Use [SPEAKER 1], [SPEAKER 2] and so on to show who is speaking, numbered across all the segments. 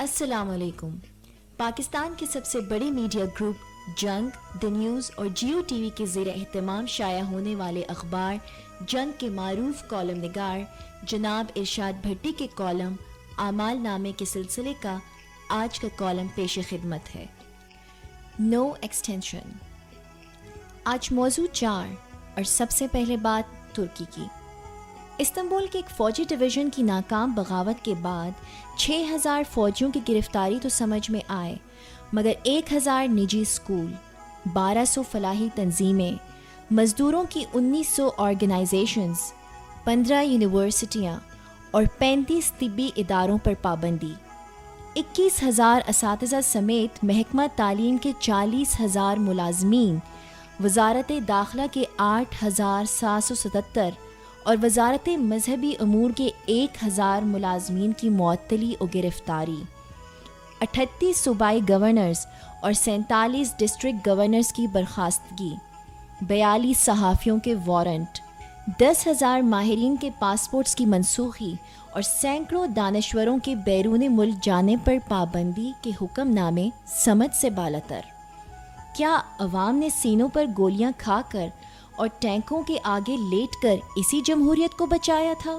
[SPEAKER 1] السلام علیکم۔ پاکستان کے سب سے بڑے میڈیا گروپ جنگ، دی نیوز اور جیو ٹی وی کے زیر اہتمام شائع ہونے والے اخبار جنگ کے معروف کالم نگار جناب ارشاد بھٹی کے کالم اعمال نامے کے سلسلے کا آج کا کالم پیش خدمت ہے۔ نو ایکسٹینشن۔ آج موضوع 4 اور سب سے پہلے بات ترکی کی۔ استنبول کے ایک فوجی ڈویژن کی ناکام بغاوت کے بعد 6000 فوجیوں کی گرفتاری تو سمجھ میں آئے، مگر 1000 نجی اسکول، 1200 فلاحی تنظیمیں، مزدوروں کی 1900 آرگنائزیشنز، 15 یونیورسٹیاں اور 35 طبی اداروں پر پابندی، 21000 اساتذہ سمیت محکمہ تعلیم کے 40000 ملازمین، وزارت داخلہ کے 8777 اور وزارت مذہبی امور کے 1000 ملازمین کی معطلی و گرفتاری، 38 صوبائی گورنرز اور 47 ڈسٹرکٹ گورنرز کی برخاستگی، 42 صحافیوں کے وارنٹ، 10,000 ماہرین کے پاسپورٹس کی منسوخی اور سینکڑوں دانشوروں کے بیرون ملک جانے پر پابندی کے حکم نامے سمجھ سے بالاتر۔ کیا عوام نے سینوں پر گولیاں کھا کر اور ٹینکوں کے آگے لیٹ کر اسی جمہوریت کو بچایا تھا؟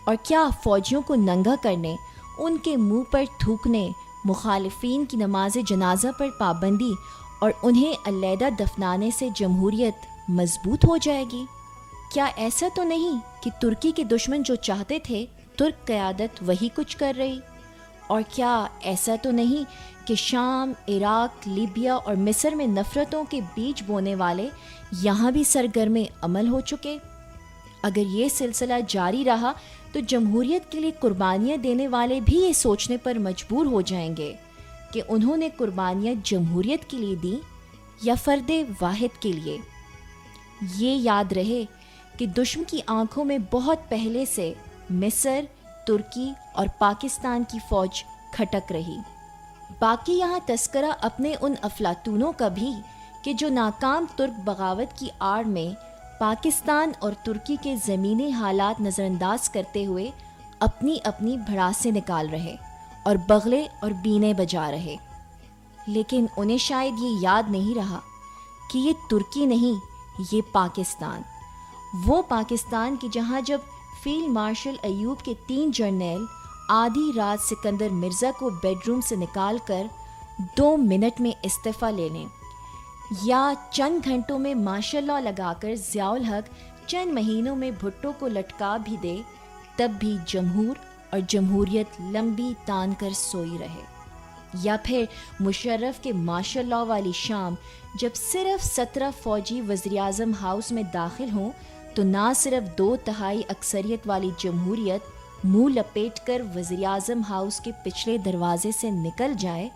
[SPEAKER 1] اور کیا فوجیوں کو ننگا کرنے، ان کے منہ پر تھوکنے، مخالفین کی نماز جنازہ پر پابندی اور انہیں علیحدہ دفنانے سے جمہوریت مضبوط ہو جائے گی؟ کیا ایسا تو نہیں کہ ترکی کے دشمن جو چاہتے تھے ترک قیادت وہی کچھ کر رہی؟ اور کیا ایسا تو نہیں کہ شام، عراق، لیبیا اور مصر میں نفرتوں کے بیج بونے والے یہاں بھی سرگرم عمل ہو چکے؟ اگر یہ سلسلہ جاری رہا تو جمہوریت کے لیے قربانیاں دینے والے بھی یہ سوچنے پر مجبور ہو جائیں گے کہ انہوں نے قربانیاں جمہوریت کے لیے دیں یا فرد واحد کے لیے۔ یہ یاد رہے کہ دشمن کی آنکھوں میں بہت پہلے سے مصر، ترکی اور پاکستان کی فوج کھٹک رہی۔ باقی یہاں تذکرہ اپنے ان افلاطونوں کا بھی کہ جو ناکام ترک بغاوت کی آڑ میں پاکستان اور ترکی کے زمینی حالات نظر انداز کرتے ہوئے اپنی اپنی بھڑاسیں نکال رہے اور بغلے اور بینے بجا رہے، لیکن انہیں شاید یہ یاد نہیں رہا کہ یہ ترکی نہیں، یہ پاکستان، وہ پاکستان کی جہاں جب فیلڈ مارشل ایوب کے 3 جرنیل آدھی رات سکندر مرزا کو بیڈ روم سے نکال کر 2 منٹ میں استعفیٰ لے لیں، یا چند گھنٹوں میں ماشاء اللہ لگا کر ضیاء الحق چند مہینوں میں بھٹو کو لٹکا بھی دے، تب بھی جمہور اور جمہوریت لمبی تان کر سوئی رہے۔ یا پھر مشرف کے ماشاء اللہ والی شام جب صرف 17 فوجی وزیراعظم ہاؤس میں داخل ہوں تو نہ صرف 2/3 اکثریت والی جمہوریت منہ لپیٹ کر وزیراعظم ہاؤس کے پچھلے دروازے سے نکل جائے،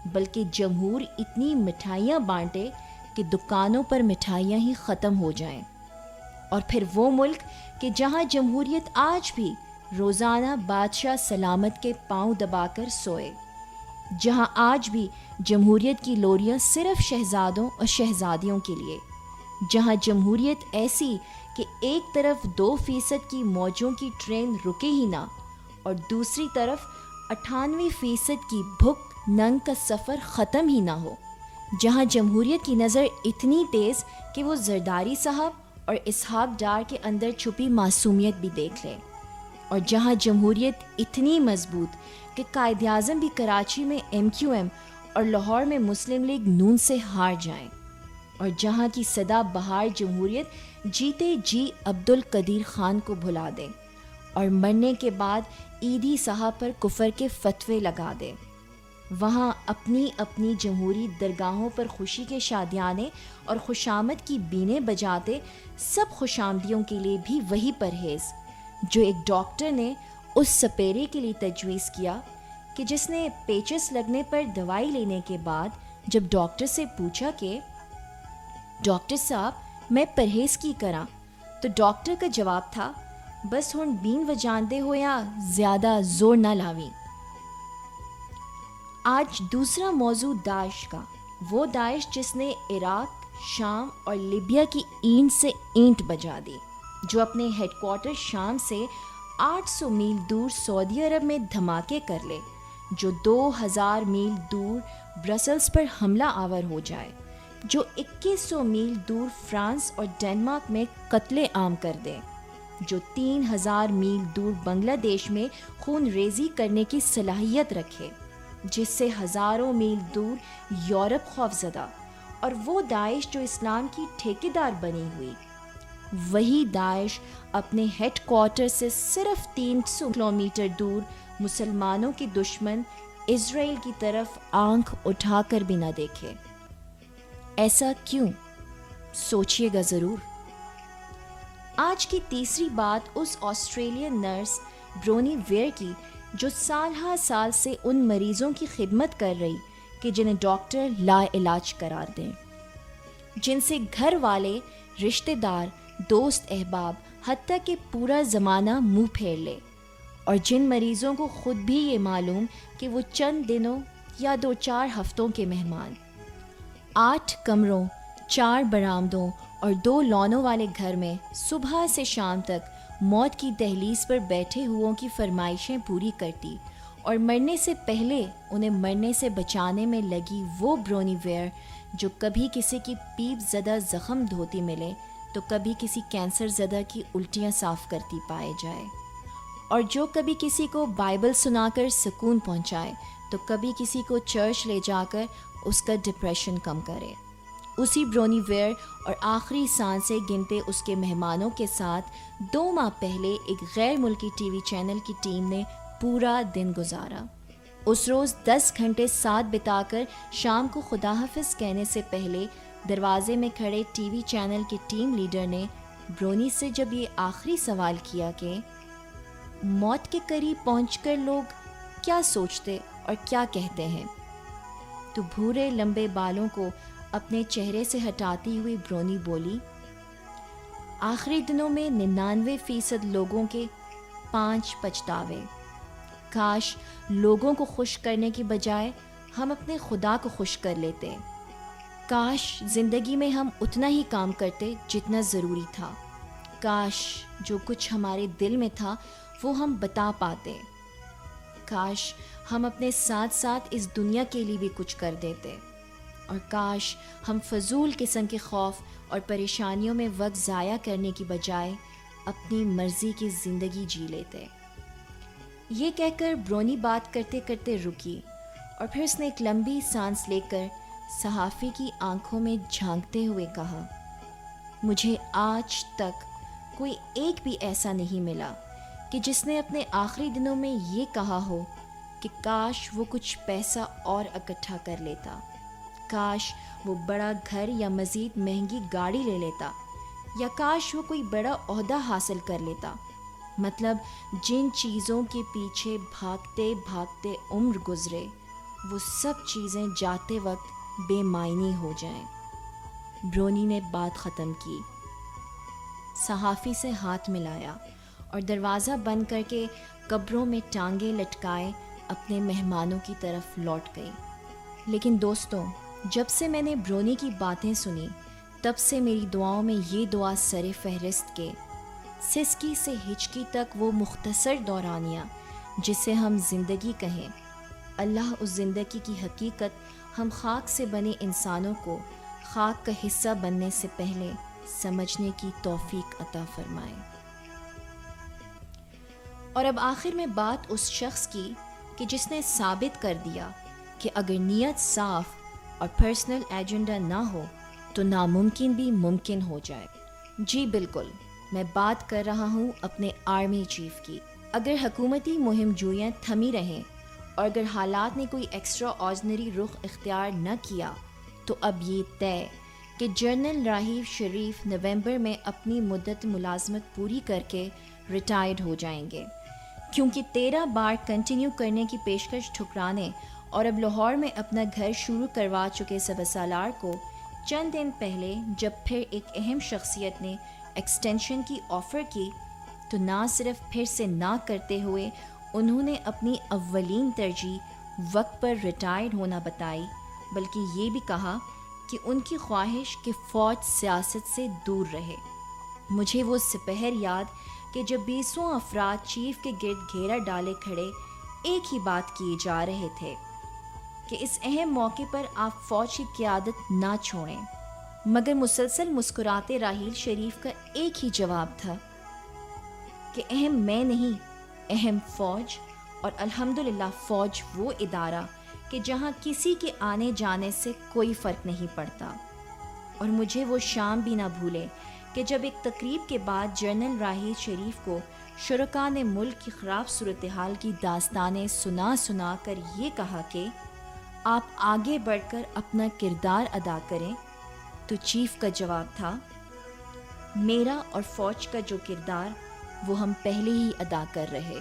[SPEAKER 1] بلکہ جمہور اتنی مٹھائیاں بانٹے کہ دکانوں پر مٹھائیاں ہی ختم ہو جائیں۔ اور پھر وہ ملک کہ جہاں جمہوریت آج بھی روزانہ بادشاہ سلامت کے پاؤں دبا کر سوئے، جہاں آج بھی جمہوریت کی لوریاں صرف شہزادوں اور شہزادیوں کے لیے، جہاں جمہوریت ایسی کہ ایک طرف 2% کی موجوں کی ٹرین رکے ہی نہ اور دوسری طرف 98% کی بھوک ننگ کا سفر ختم ہی نہ ہو، جہاں جمہوریت کی نظر اتنی تیز کہ وہ زرداری صاحب اور اسحاق ڈار کے اندر چھپی معصومیت بھی دیکھ لے، اور جہاں جمہوریت اتنی مضبوط کہ قائد اعظم بھی کراچی میں MQM اور لاہور میں مسلم لیگ نون سے ہار جائیں، اور جہاں کی سدا بہار جمہوریت جیتے جی عبدالقدیر خان کو بھلا دے اور مرنے کے بعد عیدی صاحب پر کفر کے فتوے لگا دے، وہاں اپنی اپنی جمہوری درگاہوں پر خوشی کے شادیانے اور خوشامد کی بینے بجاتے سب خوشامدیوں کے لیے بھی وہی پرہیز جو ایک ڈاکٹر نے اس سپیرے کے لیے تجویز کیا کہ جس نے پیچس لگنے پر دوائی لینے کے بعد جب ڈاکٹر سے پوچھا کہ ڈاکٹر صاحب میں پرہیز کی کراں، تو ڈاکٹر کا جواب تھا بس ہن بین وجاندے ہویا زیادہ زور نہ لاویں۔ آج دوسرا موضوع داعش کا، وہ داعش جس نے عراق، شام اور لیبیا کی اینٹ سے اینٹ بجا دی، جو اپنے ہیڈ کوارٹر شام سے 800 میل دور سعودی عرب میں دھماکے کر لے، جو 2000 میل دور برسلز پر حملہ آور ہو جائے، جو 2100 میل دور فرانس اور ڈنمارک میں قتل عام کر دے، جو 3000 میل دور بنگلہ دیش میں خون ریزی کرنے کی صلاحیت رکھے، جس سے ہزاروں میل دور یورپ خوفزدہ، اور وہ داعش جو اسلام کی ٹھیکیدار بنی ہوئی، وہی داعش اپنے ہیڈ کوارٹر سے صرف 300 کلومیٹر دور مسلمانوں کے دشمن اسرائیل کی طرف آنکھ اٹھا کر بھی نہ دیکھے۔ ایسا کیوں؟ سوچئے گا ضرور۔ آج کی تیسری بات اس آسٹریلین نرس برونی ویئر کی، جو سال ہر سال سے ان مریضوں کی خدمت کر رہی کہ جنہیں ڈاکٹر لا علاج قرار دیں، جن سے گھر والے، رشتہ دار، دوست احباب، حتیٰ کہ پورا زمانہ منہ پھیر لے، اور جن مریضوں کو خود بھی یہ معلوم کہ وہ چند دنوں یا 2-4 ہفتوں کے مہمان، 8 کمروں، 4 برآمدوں اور 2 لانوں والے گھر میں صبح سے شام تک موت کی دہلیز پر بیٹھے ہوئوں کی فرمائشیں پوری کرتی، اور مرنے سے پہلے انہیں مرنے سے بچانے میں لگی وہ برونی ویئر، جو کبھی کسی کی پیپ زدہ زخم دھوتی ملے تو کبھی کسی کینسر زدہ کی الٹیاں صاف کرتی پائے جائے، اور جو کبھی کسی کو بائبل سنا کر سکون پہنچائے تو کبھی کسی کو چرچ لے جا کر اس کا ڈپریشن کم کرے، اسی برونی ویئر اور آخری سانسیں گنتے اس کے مہمانوں کے ساتھ 2 ماہ پہلے ایک غیر ملکی ٹی وی چینل کی ٹیم نے پورا دن گزارا۔ اس روز 10 گھنٹے ساتھ بتا کر شام کو خدا حافظ کہنے سے پہلے دروازے میں کھڑے ٹی وی چینل کے ٹیم لیڈر نے برونی سے جب یہ آخری سوال کیا کہ موت کے قریب پہنچ کر لوگ کیا سوچتے اور کیا کہتے ہیں، تو بھورے لمبے بالوں کو اپنے چہرے سے ہٹاتی ہوئی برونی بولی، آخری دنوں میں 99% لوگوں کے 5 پچھتاوے۔ کاش لوگوں کو خوش کرنے کی بجائے ہم اپنے خدا کو خوش کر لیتے۔ کاش زندگی میں ہم اتنا ہی کام کرتے جتنا ضروری تھا۔ کاش جو کچھ ہمارے دل میں تھا وہ ہم بتا پاتے۔ کاش ہم اپنے ساتھ ساتھ اس دنیا کے لیے بھی کچھ کر دیتے، اور کاش ہم فضول قسم کے خوف اور پریشانیوں میں وقت ضائع کرنے کی بجائے اپنی مرضی کی زندگی جی لیتے۔ یہ کہہ کر برونی بات کرتے کرتے رکی، اور پھر اس نے ایک لمبی سانس لے کر صحافی کی آنکھوں میں جھانکتے ہوئے کہا، مجھے آج تک کوئی ایک بھی ایسا نہیں ملا کہ جس نے اپنے آخری دنوں میں یہ کہا ہو کہ کاش وہ کچھ پیسہ اور اکٹھا کر لیتا، کاش وہ بڑا گھر یا مزید مہنگی گاڑی لے لیتا، یا کاش وہ کوئی بڑا عہدہ حاصل کر لیتا۔ مطلب جن چیزوں کے پیچھے بھاگتے بھاگتے عمر گزرے، وہ سب چیزیں جاتے وقت بے معنی ہو جائیں۔ برونی نے بات ختم کی، صحافی سے ہاتھ ملایا اور دروازہ بند کر کے قبروں میں ٹانگیں لٹکائے اپنے مہمانوں کی طرف لوٹ گئی۔ لیکن دوستوں، جب سے میں نے برونی کی باتیں سنی، تب سے میری دعاؤں میں یہ دعا سر فہرست کے سسکی سے ہچکی تک وہ مختصر دورانیہ جسے ہم زندگی کہیں، اللہ اس زندگی کی حقیقت ہم خاک سے بنے انسانوں کو خاک کا حصہ بننے سے پہلے سمجھنے کی توفیق عطا فرمائے۔ اور اب آخر میں بات اس شخص کی کہ جس نے ثابت کر دیا کہ اگر نیت صاف اور پرسنل ایجنڈا نہ ہو تو ناممکن بھی ممکن ہو جائے۔ جی بالکل، میں بات کر رہا ہوں اپنے آرمی چیف کی۔ اگر حکومتی مہم جویاں تھمی رہیں اور اگر حالات نے کوئی ایکسٹرا آرڈنری رخ اختیار نہ کیا تو اب یہ طے کہ جنرل راحیل شریف نومبر میں اپنی مدت ملازمت پوری کر کے ریٹائرڈ ہو جائیں گے، کیونکہ 13 بار کنٹینیو کرنے کی پیشکش ٹھکرانے اور اب لاہور میں اپنا گھر شروع کروا چکے سبزسالار کو چند دن پہلے جب پھر ایک اہم شخصیت نے ایکسٹینشن کی آفر کی تو نہ صرف پھر سے نہ کرتے ہوئے انہوں نے اپنی اولین ترجیح وقت پر ریٹائرڈ ہونا بتائی، بلکہ یہ بھی کہا کہ ان کی خواہش کہ فوج سیاست سے دور رہے۔ مجھے وہ سپہر یاد کہ جب 20 افراد چیف کے گرد گھیرا ڈالے کھڑے ایک ہی بات کیے جا رہے تھے کہ اس اہم موقع پر آپ فوج کی قیادت نہ چھوڑیں، مگر مسلسل مسکراتے راحیل شریف کا ایک ہی جواب تھا کہ اہم میں نہیں، اہم فوج، اور الحمدللہ فوج وہ ادارہ کہ جہاں کسی کے آنے جانے سے کوئی فرق نہیں پڑتا۔ اور مجھے وہ شام بھی نہ بھولے کہ جب ایک تقریب کے بعد جنرل راحیل شریف کو شرکاء نے ملک کی خراب صورتحال کی داستانیں سنا کر یہ کہا کہ آپ آگے بڑھ کر اپنا کردار ادا کریں، تو چیف کا جواب تھا، میرا اور فوج کا جو کردار وہ ہم پہلے ہی ادا کر رہے۔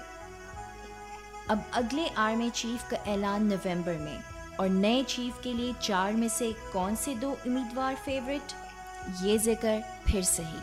[SPEAKER 1] اب اگلے آرمی چیف کا اعلان نومبر میں، اور نئے چیف کے لیے 4 میں سے کون سے 2 امیدوار فیورٹ، یہ ذکر پھر سے ہی